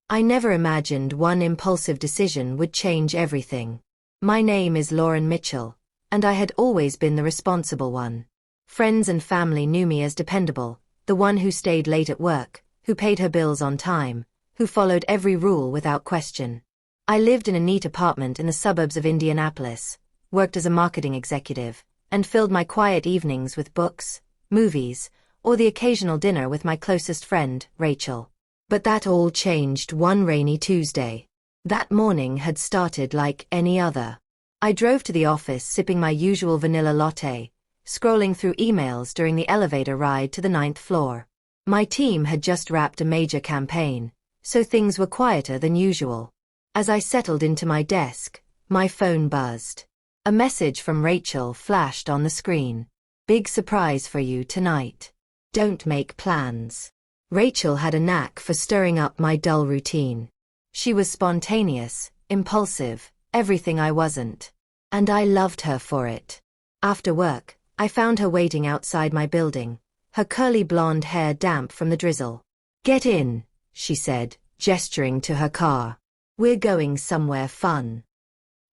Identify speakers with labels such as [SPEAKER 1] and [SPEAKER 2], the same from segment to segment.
[SPEAKER 1] I never imagined one impulsive decision would change everything. My name is Lauren Mitchell, and I had always been the responsible one. Friends and family knew me as dependable, the one who stayed late at work, who paid her bills on time, who followed every rule without question. I lived in a neat apartment in the suburbs of Indianapolis, worked as a marketing executive, and filled my quiet evenings with books, movies, or the occasional dinner with my closest friend, Rachel. But that all changed one rainy Tuesday. That morning had started like any other. I drove to the office sipping my usual vanilla latte, scrolling through emails during the elevator ride to the 9th floor. My team had just wrapped a major campaign, so things were quieter than usual. As I settled into my desk, my phone buzzed. A message from Rachel flashed on the screen. "Big surprise for you tonight. Don't make plans." Rachel had a knack for stirring up my dull routine. She was spontaneous, impulsive, everything I wasn't. And I loved her for it. After work, I found her waiting outside my building, her curly blonde hair damp from the drizzle. "Get in," she said, gesturing to her car. "We're going somewhere fun."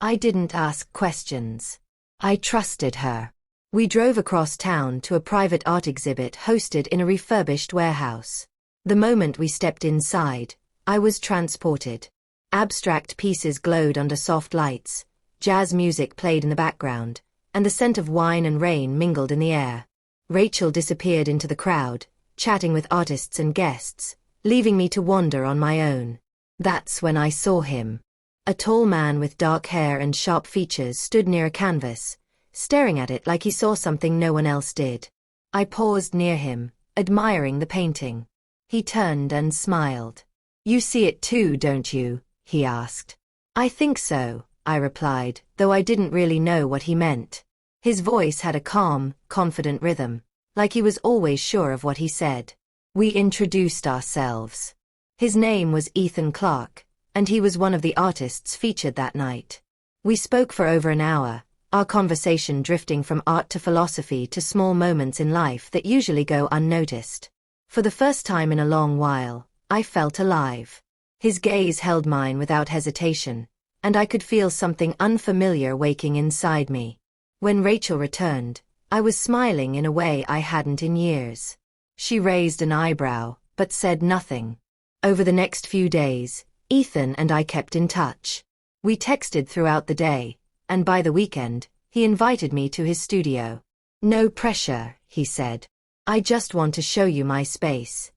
[SPEAKER 1] I didn't ask questions. I trusted her. We drove across town to a private art exhibit hosted in a refurbished warehouse. The moment we stepped inside, I was transported. Abstract pieces glowed under soft lights, jazz music played in the background, and the scent of wine and rain mingled in the air. Rachel disappeared into the crowd, chatting with artists and guests, leaving me to wander on my own. That's when I saw him. A tall man with dark hair and sharp features stood near a canvas, staring at it like he saw something no one else did. I paused near him, admiring the painting. He turned and smiled. "You see it too, don't you?" he asked. "I think so," I replied, though I didn't really know what he meant. His voice had a calm, confident rhythm, like he was always sure of what he said. We introduced ourselves. His name was Ethan Clark, and he was one of the artists featured that night. We spoke for over an hour, our conversation drifting from art to philosophy to small moments in life that usually go unnoticed. For the first time in a long while, I felt alive. His gaze held mine without hesitation, and I could feel something unfamiliar waking inside me. When Rachel returned, I was smiling in a way I hadn't in years. She raised an eyebrow, but said nothing. Over the next few days, Ethan and I kept in touch. We texted throughout the day, and by the weekend, he invited me to his studio. "No pressure," he said. "I just want to show you my space."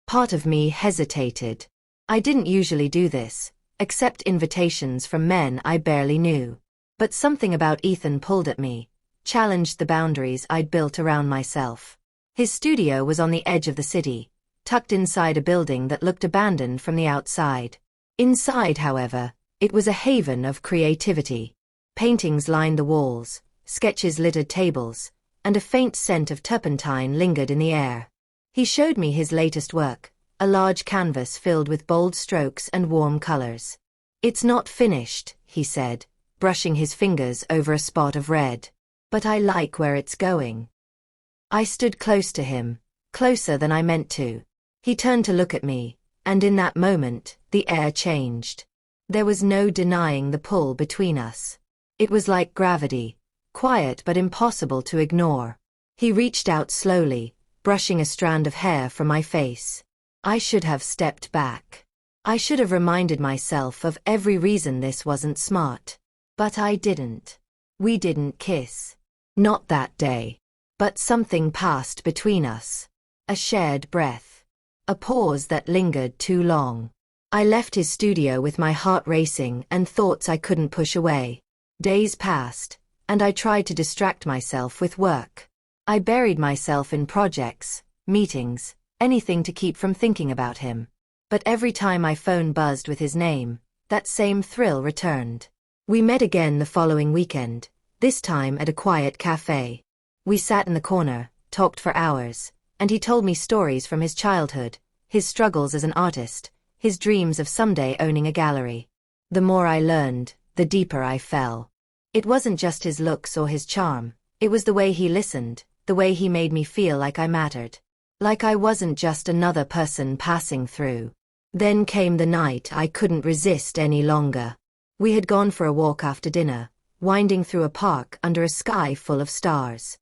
[SPEAKER 1] Part of me hesitated. I didn't usually do this, accept invitations from men I barely knew. But something about Ethan pulled at me, challenged the boundaries I'd built around myself. His studio was on the edge of the city, tucked inside a building that looked abandoned from the outside. Inside, however, it was a haven of creativity. Paintings lined the walls, sketches littered tables, and a faint scent of turpentine lingered in the air. He showed me his latest work, a large canvas filled with bold strokes and warm colors. "It's not finished," he said, brushing his fingers over a spot of red. "But I like where it's going." I stood close to him, closer than I meant to. He turned to look at me, and in that moment, the air changed. There was no denying the pull between us. It was like gravity, quiet but impossible to ignore. He reached out slowly, brushing a strand of hair from my face. I should have stepped back. I should have reminded myself of every reason this wasn't smart. But I didn't. We didn't kiss. Not that day. But something passed between us. A shared breath. A pause that lingered too long. I left his studio with my heart racing and thoughts I couldn't push away. Days passed, and I tried to distract myself with work. I buried myself in projects, meetings, anything to keep from thinking about him. But every time my phone buzzed with his name, that same thrill returned. We met again the following weekend, this time at a quiet cafe. We sat in the corner, talked for hours, and he told me stories from his childhood, his struggles as an artist, his dreams of someday owning a gallery. The more I learned, the deeper I fell. It wasn't just his looks or his charm, it was the way he listened, the way he made me feel like I mattered. Like I wasn't just another person passing through. Then came the night I couldn't resist any longer. We had gone for a walk after dinner, winding through a park under a sky full of stars.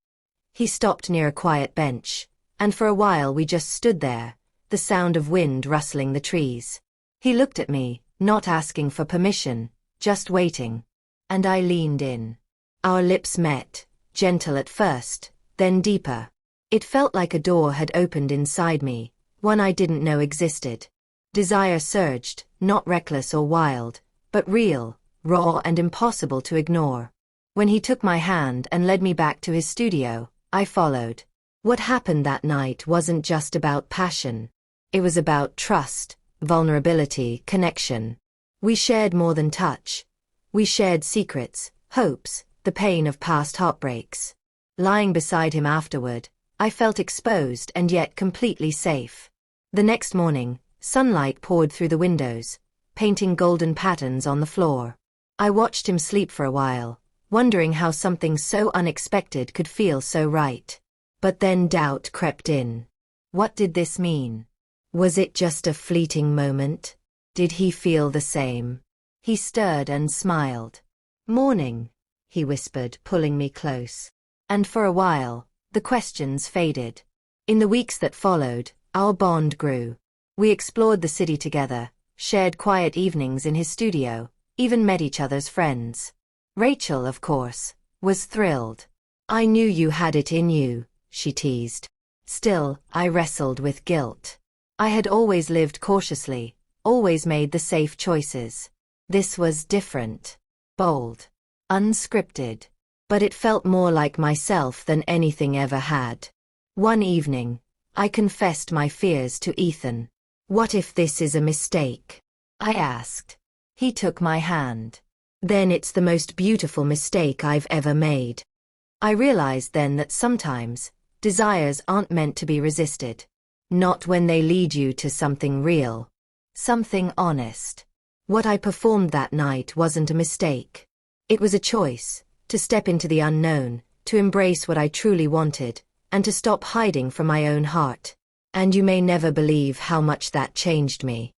[SPEAKER 1] He stopped near a quiet bench, and for a while we just stood there, the sound of wind rustling the trees. He looked at me, not asking for permission, just waiting. And I leaned in. Our lips met, gentle at first, then deeper. It felt like a door had opened inside me, one I didn't know existed. Desire surged, not reckless or wild, but real, raw and impossible to ignore. When he took my hand and led me back to his studio, I followed. What happened that night wasn't just about passion. It was about trust, vulnerability, connection. We shared more than touch. We shared secrets, hopes, the pain of past heartbreaks. Lying beside him afterward, I felt exposed and yet completely safe. The next morning, sunlight poured through the windows, painting golden patterns on the floor. I watched him sleep for a while, wondering how something so unexpected could feel so right. But then doubt crept in. What did this mean? Was it just a fleeting moment? Did he feel the same? He stirred and smiled. "Morning," he whispered, pulling me close. And for a while, the questions faded. In the weeks that followed, our bond grew. We explored the city together, shared quiet evenings in his studio, even met each other's friends. Rachel, of course, was thrilled. "I knew you had it in you," she teased. Still, I wrestled with guilt. I had always lived cautiously, always made the safe choices. This was different. Bold. Unscripted. But it felt more like myself than anything ever had. One evening, I confessed my fears to Ethan. "What if this is a mistake?" I asked. He took my hand. "Then it's the most beautiful mistake I've ever made." I realized then that sometimes, desires aren't meant to be resisted. Not when they lead you to something real. Something honest. What I performed that night wasn't a mistake. It was a choice, to step into the unknown, to embrace what I truly wanted, and to stop hiding from my own heart. And you may never believe how much that changed me.